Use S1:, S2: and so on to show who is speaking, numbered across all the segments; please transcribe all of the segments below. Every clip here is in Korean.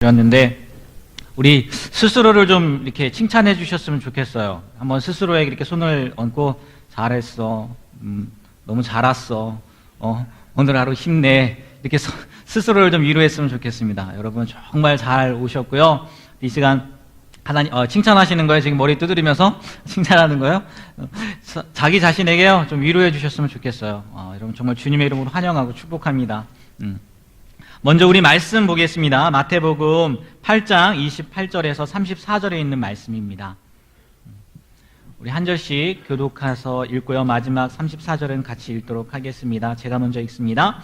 S1: 드렸는데 우리 스스로를 좀 이렇게 칭찬해 주셨으면 좋겠어요. 한번 스스로에게 이렇게 손을 얹고 잘했어, 너무 잘 왔어, 오늘 하루 힘내, 이렇게 스스로를 좀 위로했으면 좋겠습니다. 여러분 정말 잘 오셨고요. 이 시간 하나님 칭찬하시는 거예요. 지금 머리 두드리면서 칭찬하는 거예요. 자기 자신에게요 좀 위로해 주셨으면 좋겠어요. 여러분 정말 주님의 이름으로 환영하고 축복합니다. 먼저 우리 말씀 보겠습니다. 마태복음 8장 28절에서 34절에 있는 말씀입니다. 우리 한 절씩 교독해서 읽고요. 마지막 34절은 같이 읽도록 하겠습니다. 제가 먼저 읽습니다.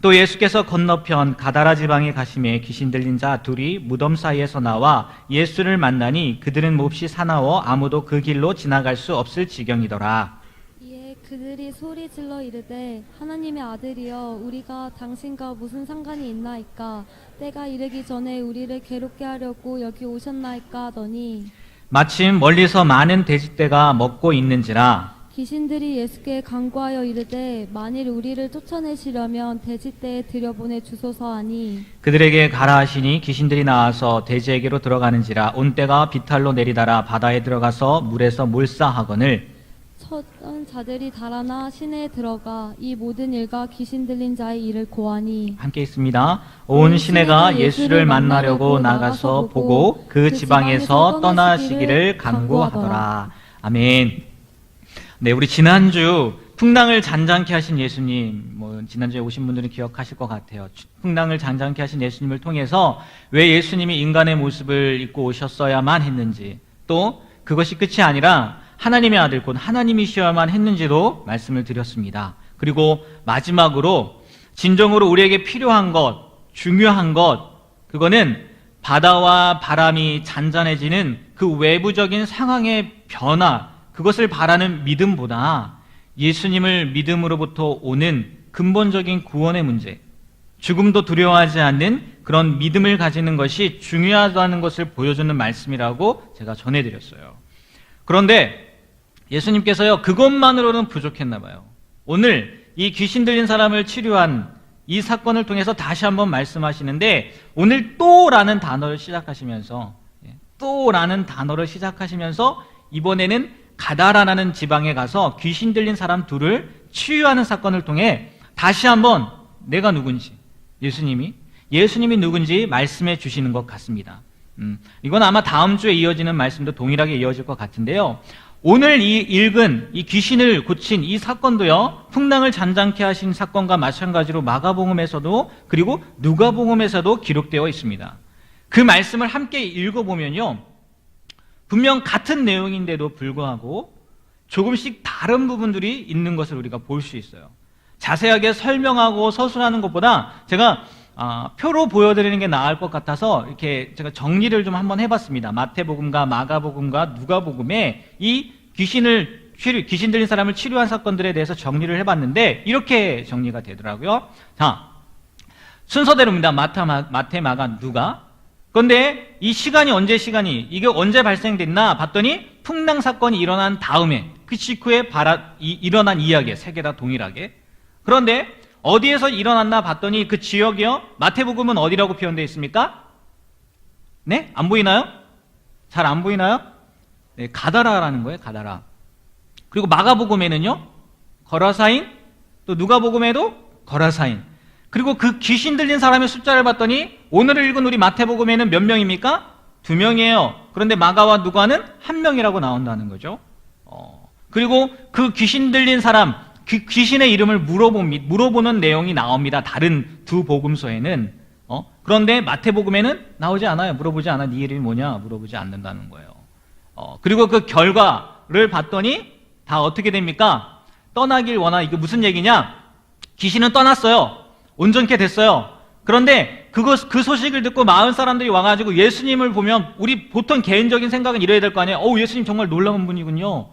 S1: 또 예수께서 건너편 가다라 지방에 가심에 귀신 들린 자 둘이 무덤 사이에서 나와 예수를 만나니 그들은 몹시 사나워 아무도 그 길로 지나갈 수 없을 지경이더라.
S2: 이에 그들이 소리 질러 이르되 하나님의 아들이여 우리가 당신과 무슨 상관이 있나이까 때가 이르기 전에 우리를 괴롭게 하려고 여기 오셨나이까 하더니
S1: 마침 멀리서 많은 돼지떼가 먹고 있는지라
S2: 귀신들이 예수께 간구하여 이르되 만일 우리를 쫓아내시려면 돼지떼에 들여보내 주소서 하니
S1: 그들에게 가라 하시니 귀신들이 나와서 돼지에게로 들어가는지라 온 때가 비탈로 내리다라 바다에 들어가서 물에서 몰사하거늘
S2: 쳤던 자들이 달아나 시내에 들어가 이 모든 일과 귀신 들린 자의 일을 고하니
S1: 함께 있습니다. 온 시내가 예수를 만나려고 나가서 보고 그 지방에서 떠나시기를 간구하더라. 아멘. 네, 우리 지난주 풍랑을 잔잔케 하신 예수님, 지난주에 오신 분들은 기억하실 것 같아요. 풍랑을 잔잔케 하신 예수님을 통해서 왜 예수님이 인간의 모습을 입고 오셨어야만 했는지, 또 그것이 끝이 아니라 하나님의 아들 곧 하나님이셔야만 했는지도 말씀을 드렸습니다. 그리고 마지막으로 진정으로 우리에게 필요한 것, 중요한 것, 그거는 바다와 바람이 잔잔해지는 그 외부적인 상황의 변화, 그것을 바라는 믿음보다 예수님을 믿음으로부터 오는 근본적인 구원의 문제, 죽음도 두려워하지 않는 그런 믿음을 가지는 것이 중요하다는 것을 보여주는 말씀이라고 제가 전해드렸어요. 그런데 예수님께서요, 그것만으로는 부족했나 봐요. 오늘 이 귀신 들린 사람을 치료한 이 사건을 통해서 다시 한번 말씀하시는데, 오늘 또라는 단어를 시작하시면서, 이번에는 가다라라는 지방에 가서 귀신 들린 사람 둘을 치유하는 사건을 통해 다시 한번 내가 누군지, 예수님이 누군지 말씀해 주시는 것 같습니다. 이건 아마 다음 주에 이어지는 말씀도 동일하게 이어질 것 같은데요. 오늘 이 읽은 이 귀신을 고친 이 사건도요, 풍랑을 잔잔케 하신 사건과 마찬가지로 마가복음에서도 그리고 누가복음에서도 기록되어 있습니다. 그 말씀을 함께 읽어보면요, 분명 같은 내용인데도 불구하고 조금씩 다른 부분들이 있는 것을 우리가 볼 수 있어요. 자세하게 설명하고 서술하는 것보다 제가 표로 보여드리는 게 나을 것 같아서 이렇게 제가 정리를 좀 한번 해봤습니다. 마태복음과 마가복음과 누가복음에 이 귀신 들린 사람을 치료한 사건들에 대해서 정리를 해봤는데 이렇게 정리가 되더라고요. 자, 순서대로입니다. 마태, 마가, 누가. 그런데 이 시간이 이게 언제 발생됐나 봤더니 풍랑 사건이 일어난 다음에 그 직후에 일어난 이야기에 세 개 다 동일하게. 그런데 어디에서 일어났나 봤더니 그 지역이요, 마태복음은 어디라고 표현되어 있습니까? 네? 안 보이나요? 잘 안 보이나요? 네, 가다라라는 거예요, 가다라. 그리고 마가복음에는요, 거라사인, 또 누가복음에도 거라사인. 그리고 그 귀신 들린 사람의 숫자를 봤더니 오늘 읽은 우리 마태복음에는 몇 명입니까? 2명이에요. 그런데 마가와 누가는 1명이라고 나온다는 거죠. 그리고 그 귀신 들린 사람, 그 귀신의 이름을 물어보는 내용이 나옵니다. 다른 두 복음서에는. 그런데 마태복음에는 나오지 않아요. 물어보지 않아. 네 이름이 뭐냐? 물어보지 않는다는 거예요. 그리고 그 결과를 봤더니 다 어떻게 됩니까? 떠나길 이게 무슨 얘기냐? 귀신은 떠났어요. 온전케 됐어요. 그런데 그 소식을 듣고 마을 사람들이 와가지고 예수님을 보면 우리 보통 개인적인 생각은 이래야 될 거 아니에요. 예수님 정말 놀라운 분이군요.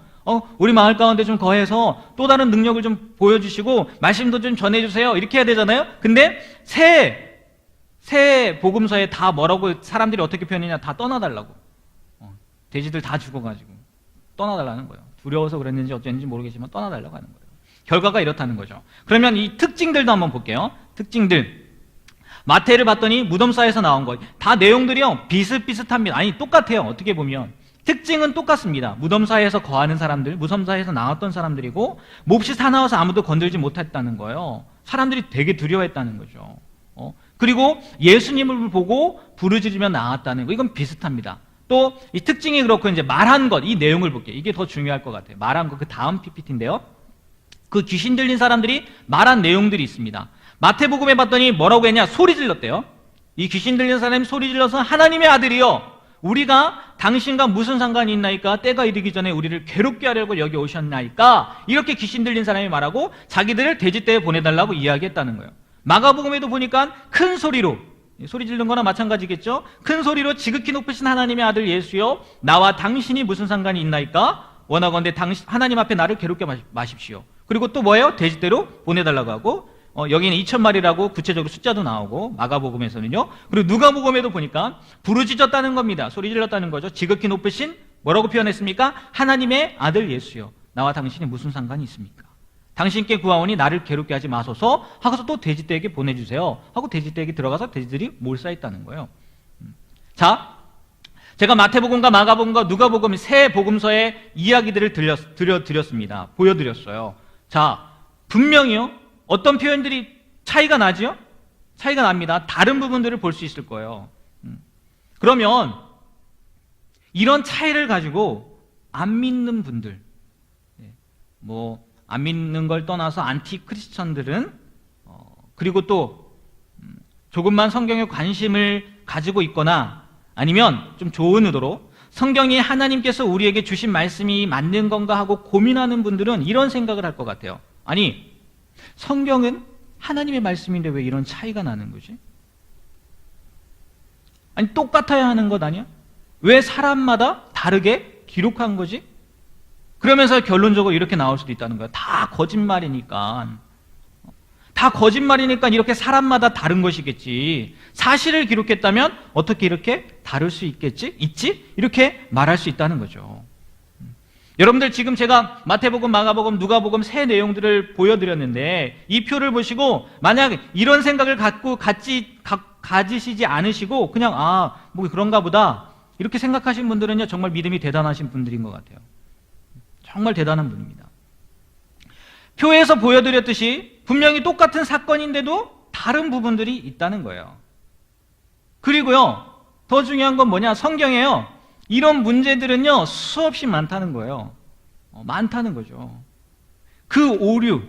S1: 우리 마을 가운데 좀 거해서 또 다른 능력을 좀 보여주시고 말씀도 좀 전해주세요. 이렇게 해야 되잖아요. 근데 새 복음서에 다 뭐라고 사람들이 어떻게 표현했냐, 다 떠나달라고. 돼지들 다 죽어가지고 떠나달라는 거예요. 두려워서 그랬는지 어쨌는지 모르겠지만 떠나달라고 하는 거예요. 결과가 이렇다는 거죠. 그러면 이 특징들도 한번 볼게요. 특징들. 마태를 봤더니 무덤사에서 나온 거. 다 내용들이요. 비슷비슷합니다. 아니, 똑같아요. 어떻게 보면. 특징은 똑같습니다. 무덤사에서 거하는 사람들, 무덤사에서 나왔던 사람들이고, 몹시 사나워서 아무도 건들지 못했다는 거예요. 사람들이 되게 두려워했다는 거죠. 그리고 예수님을 보고 부르짖으며 나왔다는 거. 이건 비슷합니다. 또 이 특징이 그렇고 이제 말한 것, 이 내용을 볼게요. 이게 더 중요할 것 같아요. 말한 것, 그 다음 PPT인데요. 그 귀신 들린 사람들이 말한 내용들이 있습니다. 마태복음에 봤더니 뭐라고 했냐? 소리 질렀대요. 이 귀신 들린 사람이 소리 질러서 하나님의 아들이요, 우리가 당신과 무슨 상관이 있나이까? 때가 이르기 전에 우리를 괴롭게 하려고 여기 오셨나이까? 이렇게 귀신 들린 사람이 말하고 자기들을 돼지떼에 보내달라고 이야기했다는 거예요. 마가복음에도 보니까 큰 소리로, 소리 지르는 거나 마찬가지겠죠? 큰 소리로 지극히 높으신 하나님의 아들 예수여, 나와 당신이 무슨 상관이 있나이까? 원하건대 하나님 앞에 나를 괴롭게 마십시오. 그리고 또 뭐예요? 돼지떼로 보내달라고 하고, 여기는 2,000마리라고 구체적으로 숫자도 나오고, 마가복음에서는요. 그리고 누가복음에도 보니까 부르짖었다는 겁니다. 소리 질렀다는 거죠. 지극히 높으신, 뭐라고 표현했습니까? 하나님의 아들 예수여, 나와 당신이 무슨 상관이 있습니까? 당신께 구하오니 나를 괴롭게 하지 마소서 하고서 또 돼지떼에게 보내주세요 하고 돼지떼에게 들어가서 돼지들이 몰려있다는 거예요. 자, 제가 마태복음과 마가복음과 누가복음 세 복음서의 이야기들을 들려드렸습니다. 보여드렸어요. 자, 분명히요, 어떤 표현들이 차이가 나지요? 차이가 납니다. 다른 부분들을 볼 수 있을 거예요. 그러면 이런 차이를 가지고 안 믿는 분들, 안 믿는 걸 떠나서 안티 크리스천들은, 그리고 또 조금만 성경에 관심을 가지고 있거나 아니면 좀 좋은 의도로 성경이 하나님께서 우리에게 주신 말씀이 맞는 건가 하고 고민하는 분들은 이런 생각을 할 것 같아요. 아니, 성경은 하나님의 말씀인데 왜 이런 차이가 나는 거지? 아니, 똑같아야 하는 것 아니야? 왜 사람마다 다르게 기록한 거지? 그러면서 결론적으로 이렇게 나올 수도 있다는 거예요. 다 거짓말이니까. 다 거짓말이니까 이렇게 사람마다 다른 것이겠지. 사실을 기록했다면 어떻게 이렇게 다를 수 있겠지? 있지? 이렇게 말할 수 있다는 거죠. 여러분들, 지금 제가 마태복음, 마가복음, 누가복음 세 내용들을 보여드렸는데 이 표를 보시고 만약 이런 생각을 가지시지 않으시고 그냥 뭐 그런가 보다 이렇게 생각하신 분들은요, 정말 믿음이 대단하신 분들인 것 같아요. 정말 대단한 분입니다. 표에서 보여드렸듯이 분명히 똑같은 사건인데도 다른 부분들이 있다는 거예요. 그리고요, 더 중요한 건 뭐냐? 성경에요, 이런 문제들은요, 수없이 많다는 거예요. 많다는 거죠. 그 오류,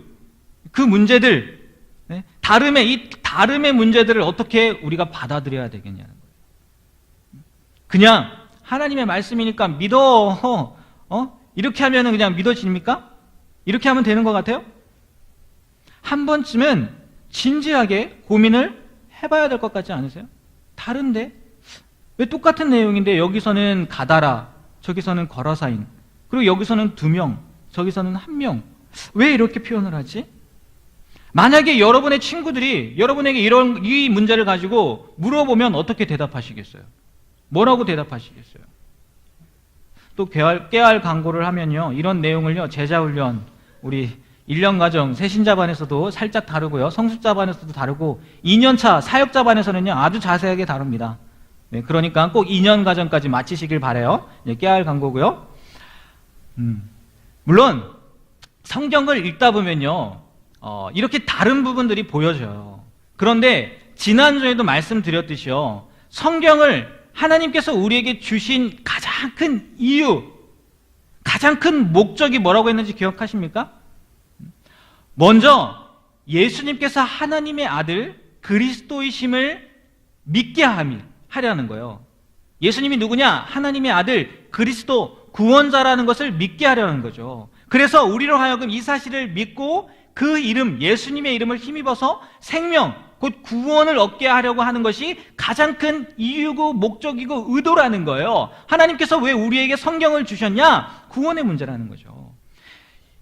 S1: 그 문제들, 이 다름의 문제들을 어떻게 우리가 받아들여야 되겠냐는 거예요. 그냥 하나님의 말씀이니까 믿어, 이렇게 하면 그냥 믿어집니까? 이렇게 하면 되는 것 같아요? 한 번쯤은 진지하게 고민을 해봐야 될 것 같지 않으세요? 다른데? 왜 똑같은 내용인데 여기서는 가다라, 저기서는 거라사인, 그리고 여기서는 2명, 저기서는 1명. 왜 이렇게 표현을 하지? 만약에 여러분의 친구들이 여러분에게 이 문제를 가지고 물어보면 어떻게 대답하시겠어요? 뭐라고 대답하시겠어요? 또 깨알 광고를 하면요, 이런 내용을요, 제자훈련, 우리 1년가정 새신자반에서도 살짝 다루고요, 성숙자반에서도 다루고 2년차 사역자반에서는요 아주 자세하게 다룹니다. 네, 그러니까 꼭 2년 과정까지 마치시길 바라요. 깨알 광고고요. 물론 성경을 읽다 보면요, 이렇게 다른 부분들이 보여져요. 그런데 지난주에도 말씀드렸듯이요, 성경을 하나님께서 우리에게 주신 가장 큰 이유, 가장 큰 목적이 뭐라고 했는지 기억하십니까? 먼저 예수님께서 하나님의 아들 그리스도이심을 믿게 하려는 거예요. 예수님이 누구냐? 하나님의 아들 그리스도 구원자라는 것을 믿게 하려는 거죠. 그래서 우리로 하여금 이 사실을 믿고 그 이름, 예수님의 이름을 힘입어서 생명, 곧 구원을 얻게 하려고 하는 것이 가장 큰 이유고 목적이고 의도라는 거예요. 하나님께서 왜 우리에게 성경을 주셨냐? 구원의 문제라는 거죠.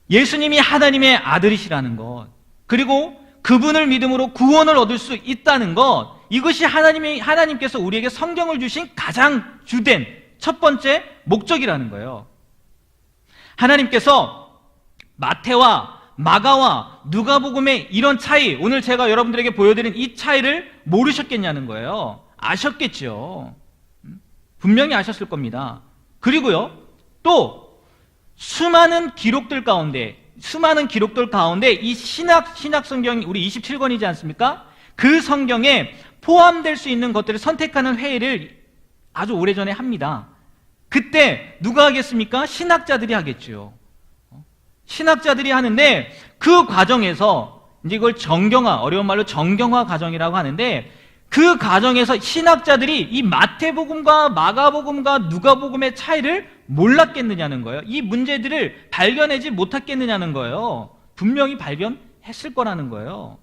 S1: 예수님이 하나님의 아들이시라는 것, 그리고 그분을 믿음으로 구원을 얻을 수 있다는 것, 이것이 하나님께서 우리에게 성경을 주신 가장 주된 첫 번째 목적이라는 거예요. 하나님께서 마태와 마가와 누가복음의 이런 차이, 오늘 제가 여러분들에게 보여드린 이 차이를 모르셨겠냐는 거예요. 아셨겠죠. 분명히 아셨을 겁니다. 그리고요, 또 수많은 기록들 가운데 이 신약 성경이 우리 27권이지 않습니까? 그 성경에 포함될 수 있는 것들을 선택하는 회의를 아주 오래전에 합니다. 그때 누가 하겠습니까? 신학자들이 하겠죠. 신학자들이 하는데 그 과정에서 이제 이걸 어려운 말로 정경화 과정이라고 하는데, 그 과정에서 신학자들이 이 마태복음과 마가복음과 누가복음의 차이를 몰랐겠느냐는 거예요. 이 문제들을 발견하지 못했겠느냐는 거예요. 분명히 발견했을 거라는 거예요.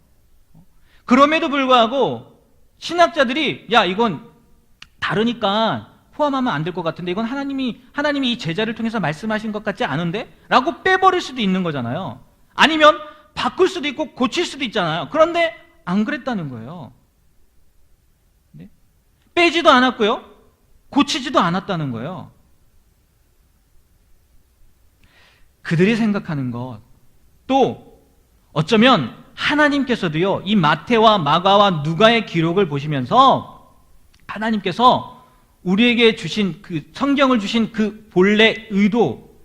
S1: 그럼에도 불구하고 신학자들이 야, 이건 다르니까 포함하면 안 될 것 같은데, 이건 하나님이 이 제자를 통해서 말씀하신 것 같지 않은데? 라고 빼버릴 수도 있는 거잖아요. 아니면 바꿀 수도 있고 고칠 수도 있잖아요. 그런데 안 그랬다는 거예요. 네? 빼지도 않았고요, 고치지도 않았다는 거예요. 그들이 생각하는 것, 또 어쩌면 하나님께서도요, 이 마태와 마가와 누가의 기록을 보시면서 하나님께서 우리에게 주신 그 성경을 주신 그 본래 의도,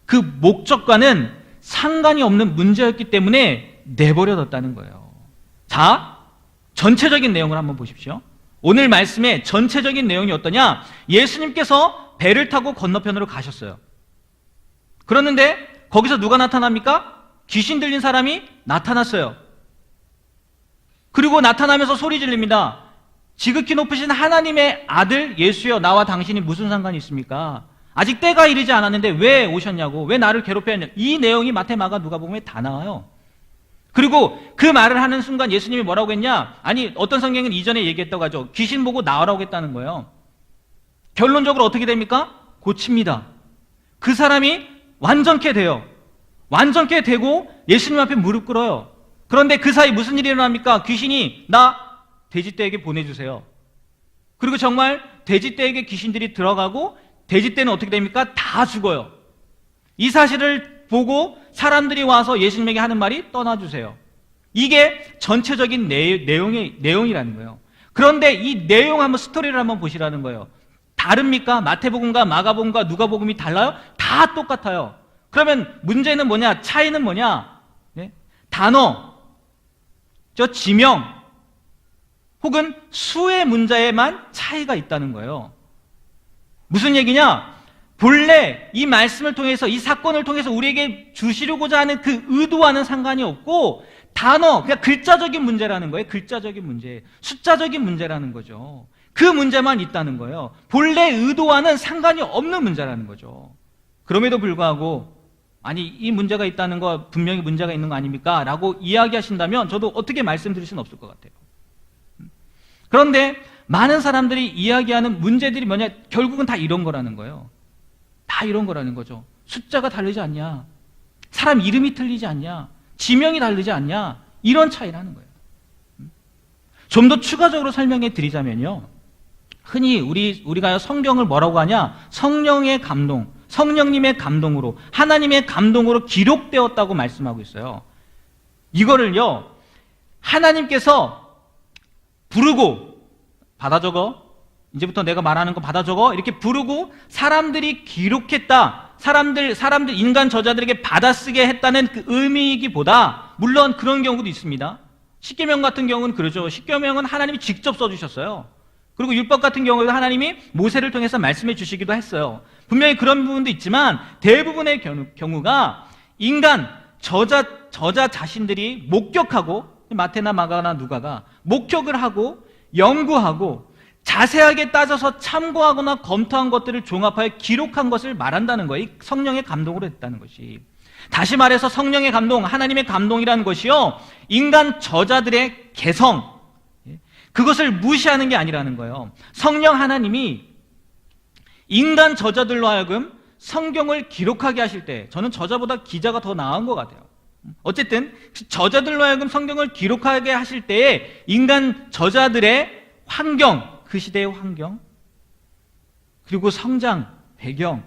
S1: 그 목적과는 상관이 없는 문제였기 때문에 내버려뒀다는 거예요. 자, 전체적인 내용을 한번 보십시오. 오늘 말씀의 전체적인 내용이 어떠냐? 예수님께서 배를 타고 건너편으로 가셨어요. 그러는데 거기서 누가 나타납니까? 귀신 들린 사람이 나타났어요. 그리고 나타나면서 소리 지릅니다. 지극히 높으신 하나님의 아들 예수여, 나와 당신이 무슨 상관이 있습니까? 아직 때가 이르지 않았는데 왜 오셨냐고, 왜 나를 괴롭혀야 했냐. 이 내용이 마태, 마가, 누가복음에 다 나와요. 그리고 그 말을 하는 순간 예수님이 뭐라고 했냐? 아니, 어떤 성경은 이전에 얘기했다고 하죠. 귀신 보고 나오라고 했다는 거예요. 결론적으로 어떻게 됩니까? 고칩니다. 그 사람이 완전케 돼요. 완전케 되고 예수님 앞에 무릎 꿇어요. 그런데 그 사이 무슨 일이 일어납니까? 귀신이 나 돼지떼에게 보내주세요. 그리고 정말 돼지떼에게 귀신들이 들어가고 돼지떼는 어떻게 됩니까? 다 죽어요. 이 사실을 보고 사람들이 와서 예수님에게 하는 말이 떠나주세요. 이게 전체적인 내용이라는 거예요. 그런데 이 내용 한번 스토리를 한번 보시라는 거예요. 다릅니까? 마태복음과 마가복음과 누가복음이 달라요? 다 똑같아요. 그러면 문제는 뭐냐? 차이는 뭐냐? 네? 단어, 지명, 혹은 수의 문자에만 차이가 있다는 거예요. 무슨 얘기냐? 본래 이 말씀을 통해서, 이 사건을 통해서 우리에게 주시려고자 하는 그 의도와는 상관이 없고, 단어, 그냥 글자적인 문제라는 거예요. 글자적인 문제, 숫자적인 문제라는 거죠. 그 문제만 있다는 거예요. 본래 의도와는 상관이 없는 문제라는 거죠. 그럼에도 불구하고 아니, 이 문제가 있다는 거 분명히 문제가 있는 거 아닙니까? 라고 이야기하신다면 저도 어떻게 말씀드릴 수는 없을 것 같아요. 그런데 많은 사람들이 이야기하는 문제들이 뭐냐? 결국은 다 이런 거라는 거예요. 다 이런 거라는 거죠. 숫자가 다르지 않냐? 사람 이름이 틀리지 않냐? 지명이 다르지 않냐? 이런 차이라는 거예요. 좀 더 추가적으로 설명해 드리자면요. 흔히 우리가 성경을 뭐라고 하냐? 성령의 감동, 성령님의 감동으로, 하나님의 감동으로 기록되었다고 말씀하고 있어요. 이거를요, 하나님께서 부르고 받아 적어, 이제부터 내가 말하는 거 받아 적어, 이렇게 부르고 사람들이 기록했다, 사람들 인간 저자들에게 받아쓰게 했다는 그 의미이기보다, 물론 그런 경우도 있습니다. 십계명 같은 경우는 그러죠. 십계명은 하나님이 직접 써주셨어요. 그리고 율법 같은 경우에도 하나님이 모세를 통해서 말씀해 주시기도 했어요. 분명히 그런 부분도 있지만 대부분의 경우가 인간 저자 자신들이 목격하고, 마태나 마가나 누가가 목격을 하고 연구하고 자세하게 따져서 참고하거나 검토한 것들을 종합하여 기록한 것을 말한다는 거예요. 성령의 감동으로 했다는 것이. 다시 말해서 성령의 감동, 하나님의 감동이라는 것이요, 인간 저자들의 개성, 그것을 무시하는 게 아니라는 거예요. 성령 하나님이 인간 저자들로 하여금 성경을 기록하게 하실 때, 저는 저자보다 기자가 더 나은 것 같아요. 어쨌든 저자들로 하여금 성경을 기록하게 하실 때에 인간 저자들의 환경, 그 시대의 환경, 그리고 성장 배경,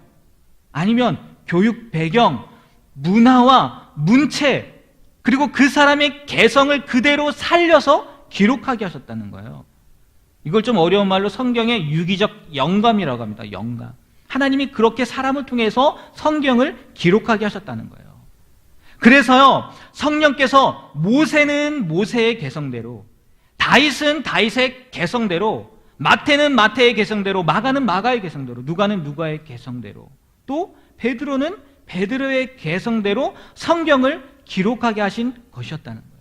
S1: 아니면 교육 배경, 문화와 문체, 그리고 그 사람의 개성을 그대로 살려서 기록하게 하셨다는 거예요. 이걸 좀 어려운 말로 성경의 유기적 영감이라고 합니다. 영감. 하나님이 그렇게 사람을 통해서 성경을 기록하게 하셨다는 거예요. 그래서요, 성령께서 모세는 모세의 개성대로, 다윗은 다윗의 개성대로, 마태는 마태의 개성대로, 마가는 마가의 개성대로, 누가는 누가의 개성대로, 또 베드로는 베드로의 개성대로 성경을 기록하게 하신 것이었다는 거예요.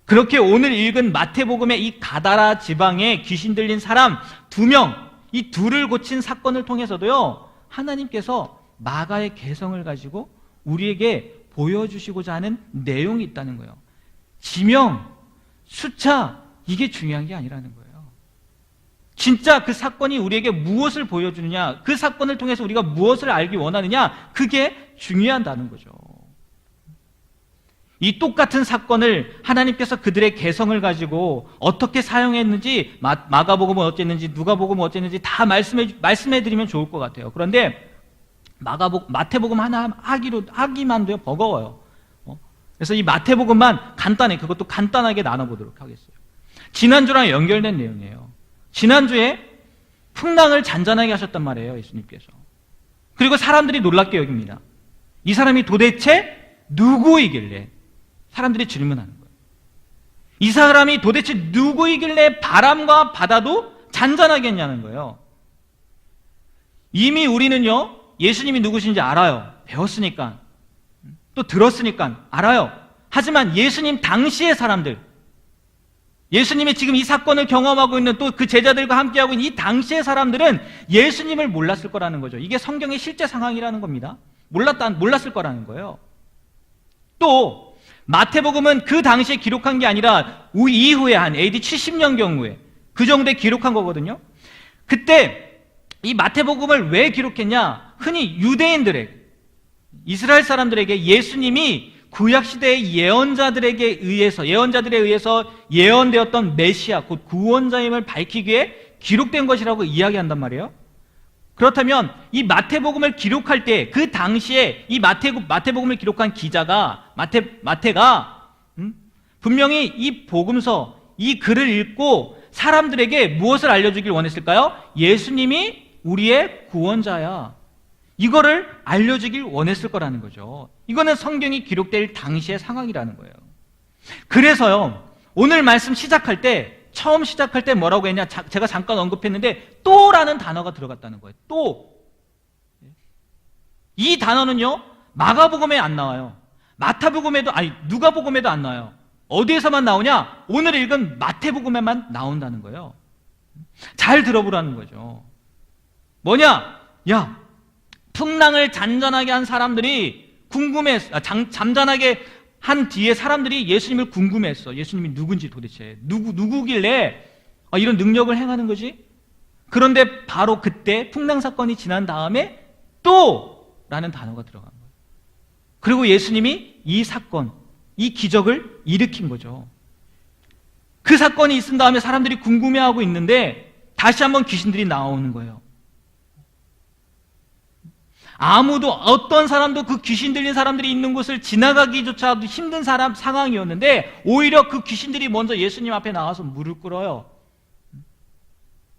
S1: 그렇게 오늘 읽은 마태복음의 이 가다라 지방에 귀신 들린 사람 2명, 이 둘을 고친 사건을 통해서도요, 하나님께서 마가의 개성을 가지고 우리에게 보여주시고자 하는 내용이 있다는 거예요. 지명, 숫자, 이게 중요한 게 아니라는 거예요. 진짜 그 사건이 우리에게 무엇을 보여주느냐, 그 사건을 통해서 우리가 무엇을 알기 원하느냐, 그게 중요하다는 거죠. 이 똑같은 사건을 하나님께서 그들의 개성을 가지고 어떻게 사용했는지, 마가복음은 어쨌는지 누가복음은 어쨌는지 다 말씀해 드리면 좋을 것 같아요. 그런데 마태복음 하나 하기만도요 버거워요. 그래서 이 마태복음만 그것도 간단하게 나눠보도록 하겠어요. 지난주랑 연결된 내용이에요. 지난주에 풍랑을 잔잔하게 하셨단 말이에요, 예수님께서. 그리고 사람들이 놀랍게 여깁니다. 이 사람이 도대체 누구이길래? 사람들이 질문하는 거예요. 이 사람이 도대체 누구이길래 바람과 바다도 잔잔하게 했냐는 거예요. 이미 우리는요, 예수님이 누구신지 알아요. 배웠으니까. 또 들었으니까 알아요. 하지만 예수님 당시의 사람들, 예수님이 지금 이 사건을 경험하고 있는 또 그 제자들과 함께하고 있는 이 당시의 사람들은 예수님을 몰랐을 거라는 거죠. 이게 성경의 실제 상황이라는 겁니다. 몰랐을 거라는 거예요. 또 마태복음은 그 당시에 기록한 게 아니라 이후에 한 AD 70년 경우에 그 정도에 기록한 거거든요. 그때 이 마태복음을 왜 기록했냐? 흔히 유대인들에게, 이스라엘 사람들에게 예수님이 구약시대의 예언자들에 의해서 예언되었던 메시아, 곧 구원자임을 밝히기 위해 기록된 것이라고 이야기한단 말이에요. 그렇다면 이 마태복음을 기록할 때 그 당시에 이 마태복음을 기록한 기자가 마태가 분명히 이 복음서, 이 글을 읽고 사람들에게 무엇을 알려주길 원했을까요? 예수님이 우리의 구원자야. 이거를 알려주길 원했을 거라는 거죠. 이거는 성경이 기록될 당시의 상황이라는 거예요. 그래서요, 오늘 말씀 처음 시작할 때 뭐라고 했냐? 제가 잠깐 언급했는데 또라는 단어가 들어갔다는 거예요. 또. 이 단어는요, 마가복음에 안 나와요. 누가복음에도 안 나와요. 어디에서만 나오냐? 오늘 읽은 마태복음에만 나온다는 거예요. 잘 들어보라는 거죠. 뭐냐? 야, 풍랑을 잔잔하게 한 사람들이 잠잠하게 한 뒤에 사람들이 예수님을 궁금해했어. 예수님이 누군지 도대체 누구길래 이런 능력을 행하는 거지? 그런데 바로 그때 풍랑 사건이 지난 다음에 또라는 단어가 들어간 거예요. 그리고 예수님이 이 사건, 이 기적을 일으킨 거죠. 그 사건이 있은 다음에 사람들이 궁금해하고 있는데 다시 한번 귀신들이 나오는 거예요. 어떤 사람도 그 귀신 들린 사람들이 있는 곳을 지나가기조차도 힘든 상황이었는데 오히려 그 귀신들이 먼저 예수님 앞에 나와서 무릎 꿇어요.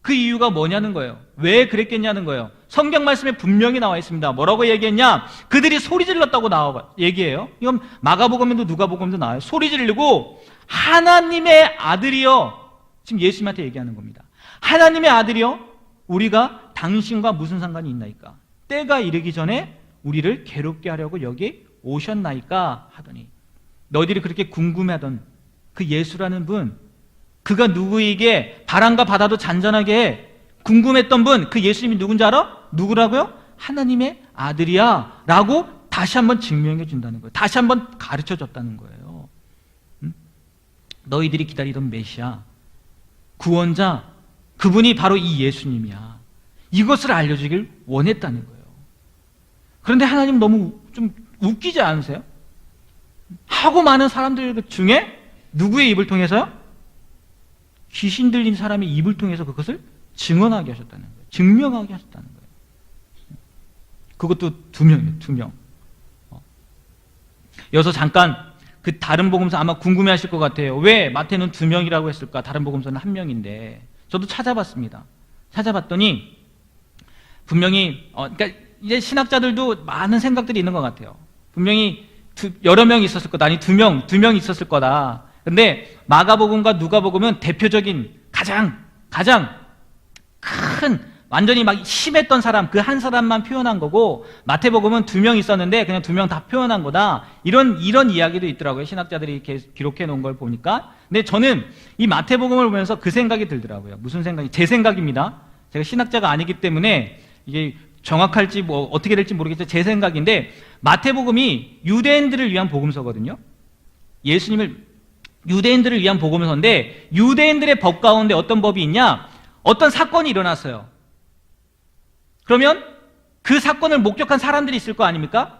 S1: 그 이유가 뭐냐는 거예요. 왜 그랬겠냐는 거예요. 성경 말씀에 분명히 나와 있습니다. 뭐라고 얘기했냐? 그들이 소리 질렀다고 얘기해요. 이건 마가복음에도 누가복음에도 나와요. 소리 지르고 하나님의 아들이여, 지금 예수님한테 얘기하는 겁니다. 하나님의 아들이여, 우리가 당신과 무슨 상관이 있나이까? 때가 이르기 전에 우리를 괴롭게 하려고 여기 오셨나이까? 하더니, 너희들이 그렇게 궁금해하던 그 예수라는 분, 그가 누구에게 바람과 바다도 잔잔하게 해 궁금했던 분, 그 예수님이 누군지 알아? 누구라고요? 하나님의 아들이야 라고 다시 한번 증명해 준다는 거예요. 다시 한번 가르쳐 줬다는 거예요. 너희들이 기다리던 메시아, 구원자, 그분이 바로 이 예수님이야. 이것을 알려주길 원했다는 거예요. 그런데 하나님 너무 좀 웃기지 않으세요? 하고 많은 사람들 중에 누구의 입을 통해서요? 귀신 들린 사람의 입을 통해서 그것을 증언하게 하셨다는 거예요. 증명하게 하셨다는 거예요. 그것도 2명이에요. 2명. 여기서 잠깐 그 다른 복음서 아마 궁금해하실 것 같아요. 왜 마태는 2명이라고 했을까? 다른 복음서는 1명인데. 저도 찾아봤습니다. 찾아봤더니 분명히 그러니까 이제 신학자들도 많은 생각들이 있는 것 같아요. 분명히 여러 명이 있었을 거다. 아니 두 명 있었을 거다. 근데 마가복음과 누가복음은 대표적인 가장 큰 완전히 막 심했던 사람, 그 한 사람만 표현한 거고, 마태복음은 2명 있었는데 그냥 2명 다 표현한 거다. 이런 이야기도 있더라고요. 신학자들이 이렇게 기록해 놓은 걸 보니까. 근데 저는 이 마태복음을 보면서 그 생각이 들더라고요. 무슨 생각이? 제 생각입니다. 제가 신학자가 아니기 때문에 이게 정확할지 뭐 어떻게 될지 모르겠지만 제 생각인데, 마태복음이 유대인들을 위한 복음서거든요. 예수님을 유대인들을 위한 복음서인데, 유대인들의 법 가운데 어떤 법이 있냐? 어떤 사건이 일어났어요. 그러면 그 사건을 목격한 사람들이 있을 거 아닙니까?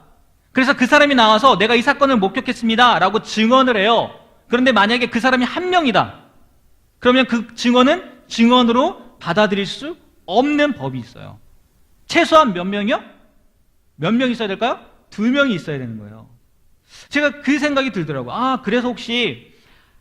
S1: 그래서 그 사람이 나와서 내가 이 사건을 목격했습니다 라고 증언을 해요. 그런데 만약에 그 사람이 1명이다. 그러면 그 증언은 증언으로 받아들일 수 없는 법이 있어요. 최소한 몇 명이요? 몇 명 있어야 될까요? 2명이 있어야 되는 거예요. 제가 그 생각이 들더라고요. 그래서 혹시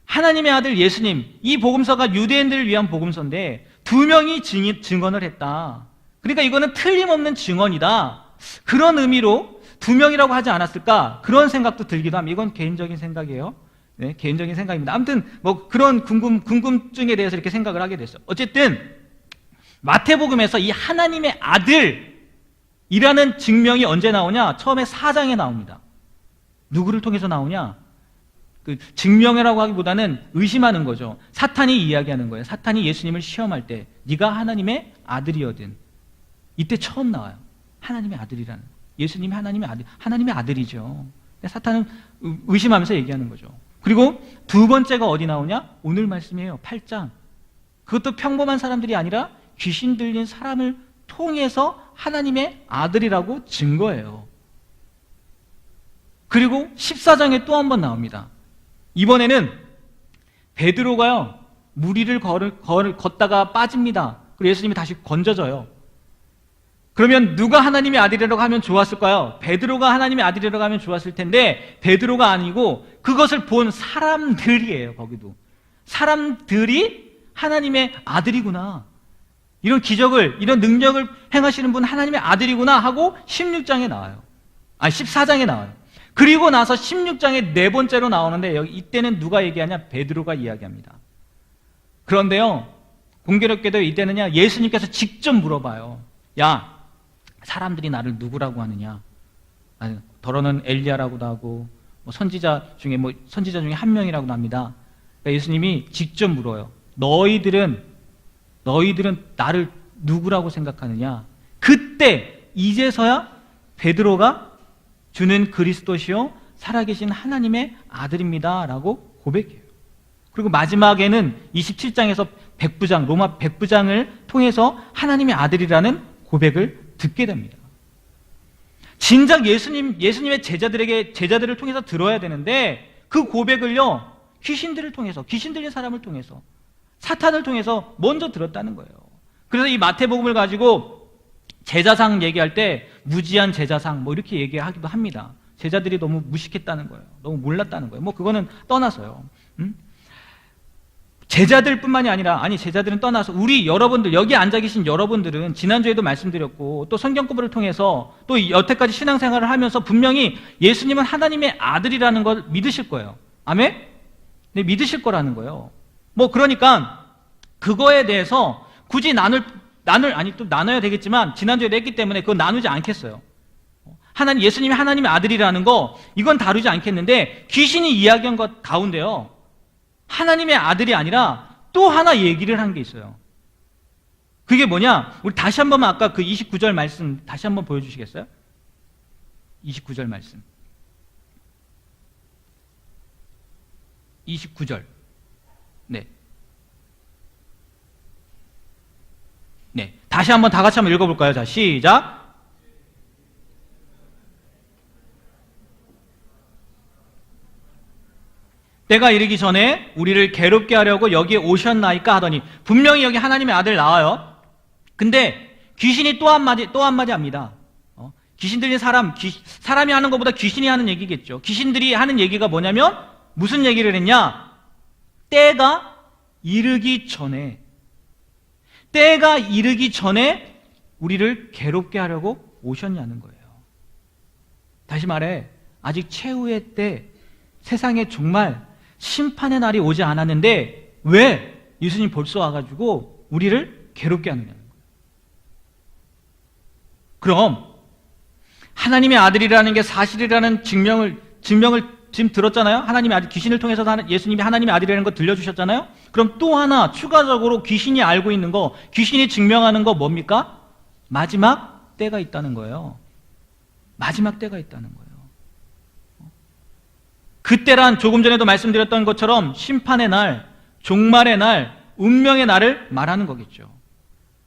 S1: 하나님의 아들 예수님, 이 복음서가 유대인들을 위한 복음서인데 2명이 증언을 했다. 그러니까 이거는 틀림없는 증언이다. 그런 의미로 2명이라고 하지 않았을까? 그런 생각도 들기도 합니다. 이건 개인적인 생각이에요. 네, 개인적인 생각입니다. 아무튼 뭐 그런 궁금증에 대해서 이렇게 생각을 하게 됐어요. 어쨌든 마태복음에서 이 하나님의 아들이라는 증명이 언제 나오냐? 처음에 4장에 나옵니다. 누구를 통해서 나오냐? 그 증명이라고 하기보다는 의심하는 거죠. 사탄이 이야기하는 거예요. 사탄이 예수님을 시험할 때 네가 하나님의 아들이거든. 이때 처음 나와요. 하나님의 아들이라는. 예수님이 하나님의 아들이죠. 근데 사탄은 의심하면서 얘기하는 거죠. 그리고 두 번째가 어디 나오냐? 오늘 말씀이에요. 8장. 그것도 평범한 사람들이 아니라 귀신 들린 사람을 통해서 하나님의 아들이라고 증거해요. 그리고 14장에 또 한 번 나옵니다. 이번에는 베드로가요, 물 위를 걷다가 빠집니다. 그리고 예수님이 다시 건져져요. 그러면 누가 하나님의 아들이라고 하면 좋았을까요? 베드로가 하나님의 아들이라고 하면 좋았을 텐데, 베드로가 아니고 그것을 본 사람들이에요. 거기도 사람들이 하나님의 아들이구나, 이런 기적을, 이런 능력을 행하시는 분 하나님의 아들이구나 하고 16장에 나와요. 14장에 나와요. 그리고 나서 16장에 네 번째로 나오는데, 이때는 누가 얘기하냐? 베드로가 이야기합니다. 그런데요, 공교롭게도 이때는요, 예수님께서 직접 물어봐요. 야, 사람들이 나를 누구라고 하느냐? 더러는 엘리야라고도 하고, 선지자 중에 한 명이라고도 합니다. 그러니까 예수님이 직접 물어요. 너희들은 나를 누구라고 생각하느냐? 그때 이제서야 베드로가 주는 그리스도시요 살아계신 하나님의 아들입니다 라고 고백해요. 그리고 마지막에는 27장에서 로마 백부장을 통해서 하나님의 아들이라는 고백을 듣게 됩니다. 진작 예수님의 제자들을 통해서 들어야 되는데, 그 고백을요, 귀신 들린 사람을 통해서, 사탄을 통해서 먼저 들었다는 거예요. 그래서 이 마태복음을 가지고 제자상 얘기할 때 무지한 제자상 이렇게 얘기하기도 합니다. 제자들이 너무 무식했다는 거예요. 너무 몰랐다는 거예요. 그거는 떠나서요. 제자들뿐만이 아니라, 제자들은 떠나서 여러분들, 여기 앉아 계신 여러분들은 지난주에도 말씀드렸고, 또 성경 공부를 통해서 또 여태까지 신앙생활을 하면서 분명히 예수님은 하나님의 아들이라는 걸 믿으실 거예요. 아멘? 네, 믿으실 거라는 거예요. 그러니까 그거에 대해서 굳이 또 나눠야 되겠지만, 지난주에 냈기 때문에 그거 나누지 않겠어요. 예수님이 하나님의 아들이라는 거, 이건 다루지 않겠는데, 귀신이 이야기한 것 가운데요, 하나님의 아들이 아니라 또 하나 얘기를 한 게 있어요. 그게 뭐냐? 우리 다시 한 번만 아까 그 29절 말씀 다시 한번 보여주시겠어요? 29절 말씀. 29절. 네. 다시 한번 다 같이 한번 읽어볼까요? 자, 시작. 때가 이르기 전에 우리를 괴롭게 하려고 여기에 오셨나이까 하더니, 분명히 여기 하나님의 아들 나와요. 근데 귀신이 또 한마디 합니다. 귀신 들린 사람이 하는 것보다 귀신이 하는 얘기겠죠. 귀신들이 하는 얘기가 뭐냐면 무슨 얘기를 했냐? 때가 이르기 전에 우리를 괴롭게 하려고 오셨냐는 거예요. 다시 말해, 아직 최후의 때, 세상에 정말 심판의 날이 오지 않았는데 왜 예수님 벌써 와가지고 우리를 괴롭게 하느냐는 거예요. 그럼 하나님의 아들이라는 게 사실이라는 증명을 지금 들었잖아요. 하나님의 아들, 귀신을 통해서 예수님이 하나님의 아들이라는 거 들려주셨잖아요. 그럼 또 하나 추가적으로 귀신이 알고 있는 거, 귀신이 증명하는 거 뭡니까? 마지막 때가 있다는 거예요. 마지막 때가 있다는 거예요. 그때란 조금 전에도 말씀드렸던 것처럼 심판의 날, 종말의 날, 운명의 날을 말하는 거겠죠.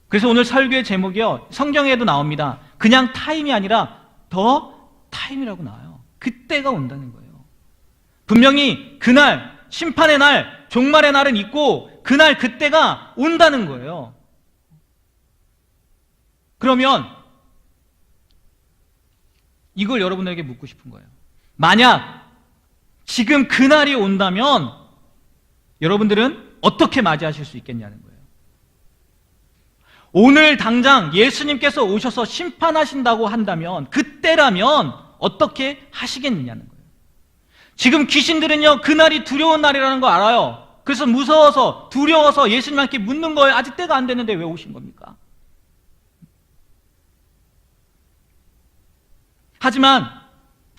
S1: 그래서 오늘 설교의 제목이요, 성경에도 나옵니다. 그냥 타임이 아니라 더 타임이라고 나와요. 그때가 온다는 거예요. 분명히 그날, 심판의 날, 종말의 날은 있고 그날, 그때가 온다는 거예요. 그러면 이걸 여러분에게 묻고 싶은 거예요. 만약 지금 그날이 온다면 여러분들은 어떻게 맞이하실 수 있겠냐는 거예요. 오늘 당장 예수님께서 오셔서 심판하신다고 한다면, 그때라면 어떻게 하시겠느냐는 거예요. 지금 귀신들은요, 그날이 두려운 날이라는 거 알아요. 그래서 무서워서, 두려워서 예수님께 묻는 거예요. 아직 때가 안 됐는데 왜 오신 겁니까?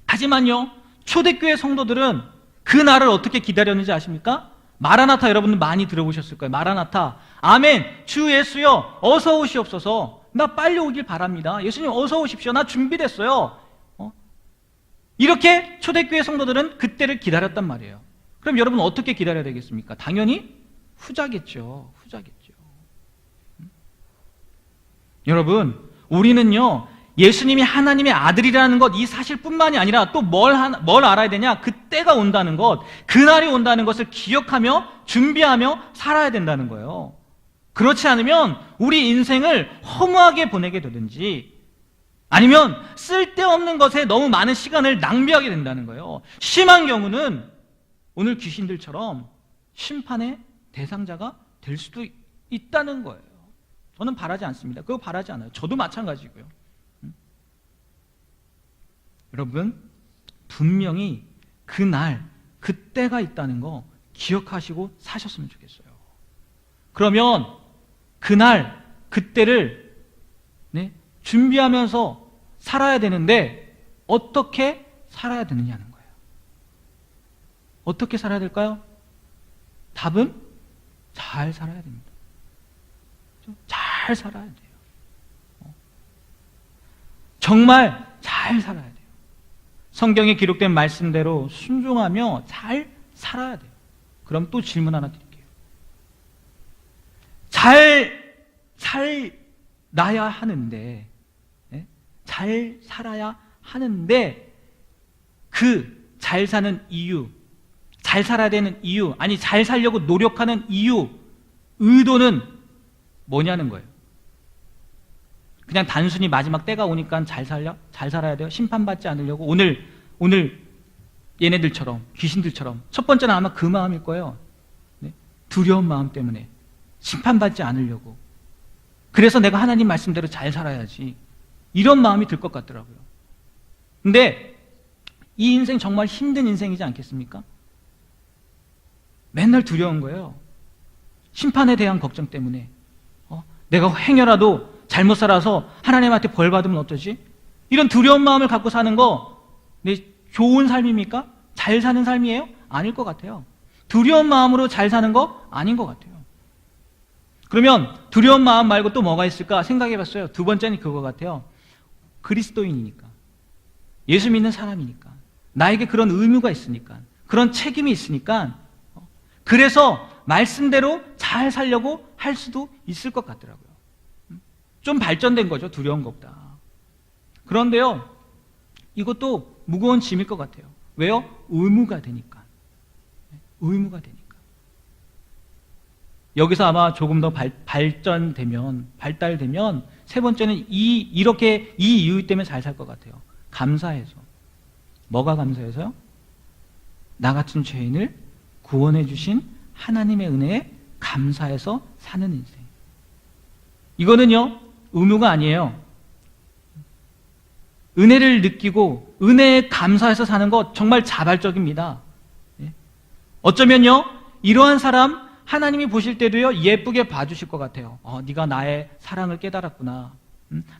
S1: 하지만요, 초대교회 성도들은 그 날을 어떻게 기다렸는지 아십니까? 마라나타 여러분들 많이 들어보셨을 거예요. 마라나타. 아멘. 주 예수여, 어서 오시옵소서. 나 빨리 오길 바랍니다. 예수님 어서 오십시오. 나 준비됐어요. 이렇게 초대교회 성도들은 그때를 기다렸단 말이에요. 그럼 여러분 어떻게 기다려야 되겠습니까? 당연히 후자겠죠. 여러분, 우리는요, 예수님이 하나님의 아들이라는 것, 이 사실뿐만이 아니라 또 뭘 알아야 되냐? 그때가 온다는 것, 그날이 온다는 것을 기억하며 준비하며 살아야 된다는 거예요. 그렇지 않으면 우리 인생을 허무하게 보내게 되든지 아니면 쓸데없는 것에 너무 많은 시간을 낭비하게 된다는 거예요. 심한 경우는 오늘 귀신들처럼 심판의 대상자가 될 수도 있다는 거예요. 저는 바라지 않습니다. 그거 바라지 않아요. 저도 마찬가지고요. 여러분, 분명히 그날, 그때가 있다는 거 기억하시고 사셨으면 좋겠어요. 그러면 그날, 그때를 준비하면서 살아야 되는데 어떻게 살아야 되느냐는 거예요. 어떻게 살아야 될까요? 답은 잘 살아야 됩니다. 잘 살아야 돼요. 정말 잘 살아야 돼요. 성경에 기록된 말씀대로 순종하며 잘 살아야 돼요. 그럼 또 질문 하나 드릴게요. 잘 살아야 하는데, 잘 살아야 하는데, 그 잘 사는 이유, 잘 살아야 되는 이유, 아니 잘 살려고 노력하는 이유, 의도는 뭐냐는 거예요. 그냥 단순히 마지막 때가 오니까 잘 살아야 돼요. 심판받지 않으려고. 오늘 얘네들처럼, 귀신들처럼. 첫 번째는 아마 그 마음일 거예요. 두려운 마음 때문에. 심판받지 않으려고. 그래서 내가 하나님 말씀대로 잘 살아야지. 이런 마음이 들 것 같더라고요. 근데 이 인생 정말 힘든 인생이지 않겠습니까? 맨날 두려운 거예요. 심판에 대한 걱정 때문에. 내가 행여라도 잘못 살아서 하나님한테 벌 받으면 어쩌지? 이런 두려운 마음을 갖고 사는 거 좋은 삶입니까? 잘 사는 삶이에요? 아닐 것 같아요. 두려운 마음으로 잘 사는 거 아닌 것 같아요. 그러면 두려운 마음 말고 또 뭐가 있을까 생각해 봤어요. 두 번째는 그거 같아요. 그리스도인이니까, 예수 믿는 사람이니까, 나에게 그런 의무가 있으니까, 그런 책임이 있으니까, 그래서 말씀대로 잘 살려고 할 수도 있을 것 같더라고요. 좀 발전된 거죠, 두려운 것보다. 그런데요, 이것도 무거운 짐일 것 같아요. 왜요? 의무가 되니까. 의무가 되니까. 여기서 아마 조금 더 발달되면 세 번째는 이렇게 이 이유 때문에 잘 살 것 같아요. 감사해서. 뭐가 감사해서요? 나 같은 죄인을 구원해 주신 하나님의 은혜에 감사해서 사는 인생. 이거는요, 의무가 아니에요. 은혜를 느끼고 은혜에 감사해서 사는 것 정말 자발적입니다. 어쩌면요, 이러한 사람 하나님이 보실 때도요, 예쁘게 봐주실 것 같아요. 네가 나의 사랑을 깨달았구나.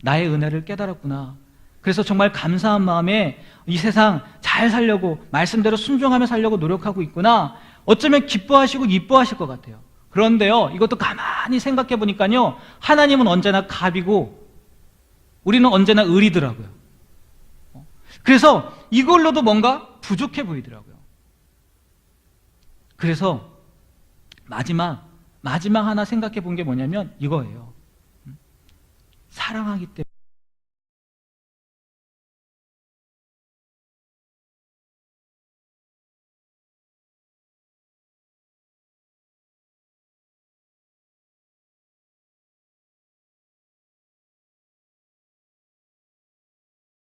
S1: 나의 은혜를 깨달았구나. 그래서 정말 감사한 마음에 이 세상 잘 살려고, 말씀대로 순종하며 살려고 노력하고 있구나. 어쩌면 기뻐하시고 이뻐하실 것 같아요. 그런데요, 이것도 가만히 생각해 보니까요, 하나님은 언제나 갑이고 우리는 언제나 을이더라고요. 그래서 이걸로도 뭔가 부족해 보이더라고요. 그래서 마지막 하나 생각해 본 게 뭐냐면 이거예요. 사랑하기 때문에